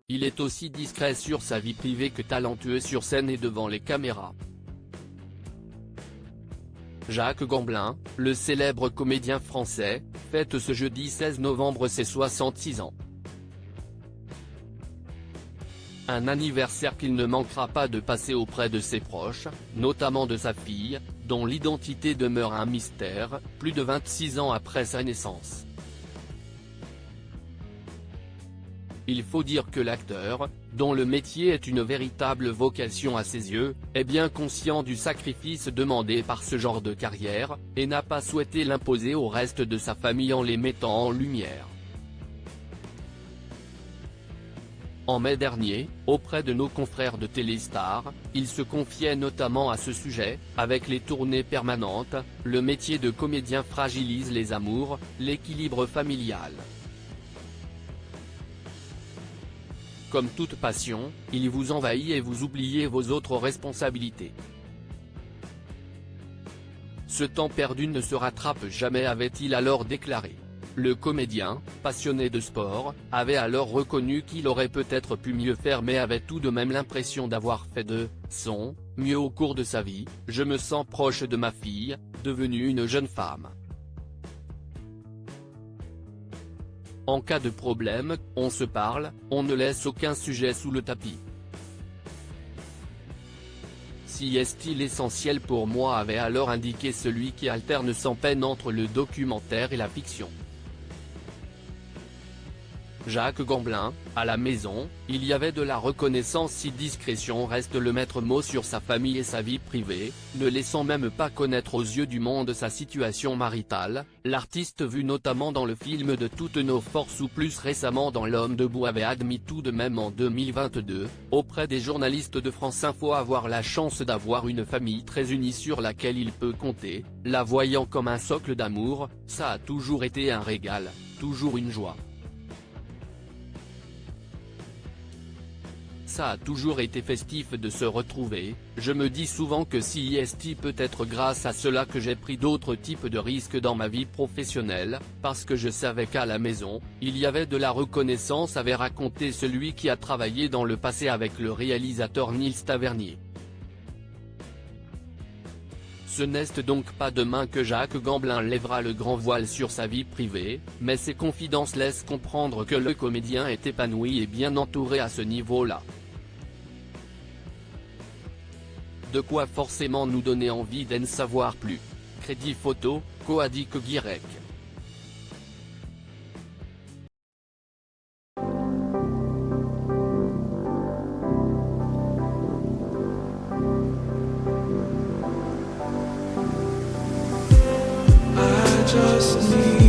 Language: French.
il est aussi discret sur sa vie privée que talentueux sur scène et devant les caméras. Jacques Gamblin, le célèbre comédien français, fête ce jeudi 16 novembre ses 66 ans. Un anniversaire qu'il ne manquera pas de passer auprès de ses proches, notamment de sa fille, dont l'identité demeure un mystère, plus de 26 ans après sa naissance. Il faut dire que l'acteur, dont le métier est une véritable vocation à ses yeux, est bien conscient du sacrifice demandé par ce genre de carrière, et n'a pas souhaité l'imposer au reste de sa famille en les mettant en lumière. En mai dernier, auprès de nos confrères de Téléstar, il se confiait notamment à ce sujet: avec les tournées permanentes, le métier de comédien fragilise les amours, l'équilibre familial. Comme toute passion, il vous envahit et vous oubliez vos autres responsabilités. Ce temps perdu ne se rattrape jamais, avait-il alors déclaré. Le comédien, passionné de sport, avait alors reconnu qu'il aurait peut-être pu mieux faire mais avait tout de même l'impression d'avoir fait de son mieux au cours de sa vie. Je me sens proche de ma fille, devenue une jeune femme. En cas de problème, on se parle, on ne laisse aucun sujet sous le tapis. Si est-il l'essentiel pour moi, avait alors indiqué celui qui alterne sans peine entre le documentaire et la fiction. Jacques Gamblin, à la maison, il y avait de la reconnaissance si discrétion reste le maître mot sur sa famille et sa vie privée, ne laissant même pas connaître aux yeux du monde sa situation maritale. L'artiste, vu notamment dans le film de Toutes nos forces ou plus récemment dans L'homme debout, avait admis tout de même en 2022, auprès des journalistes de France Info, avoir la chance d'avoir une famille très unie sur laquelle il peut compter, la voyant comme un socle d'amour. Ça a toujours été un régal, toujours une joie. Ça a toujours été festif de se retrouver. Je me dis souvent que si est peut-être grâce à cela que j'ai pris d'autres types de risques dans ma vie professionnelle, parce que je savais qu'à la maison, il y avait de la reconnaissance, avait raconté celui qui a travaillé dans le passé avec le réalisateur Nils Tavernier. Ce n'est donc pas demain que Jacques Gamblin lèvera le grand voile sur sa vie privée, mais ses confidences laissent comprendre que le comédien est épanoui et bien entouré à ce niveau-là. De quoi forcément nous donner envie d'en savoir plus. Crédit photo, Coadic Guirec. Just need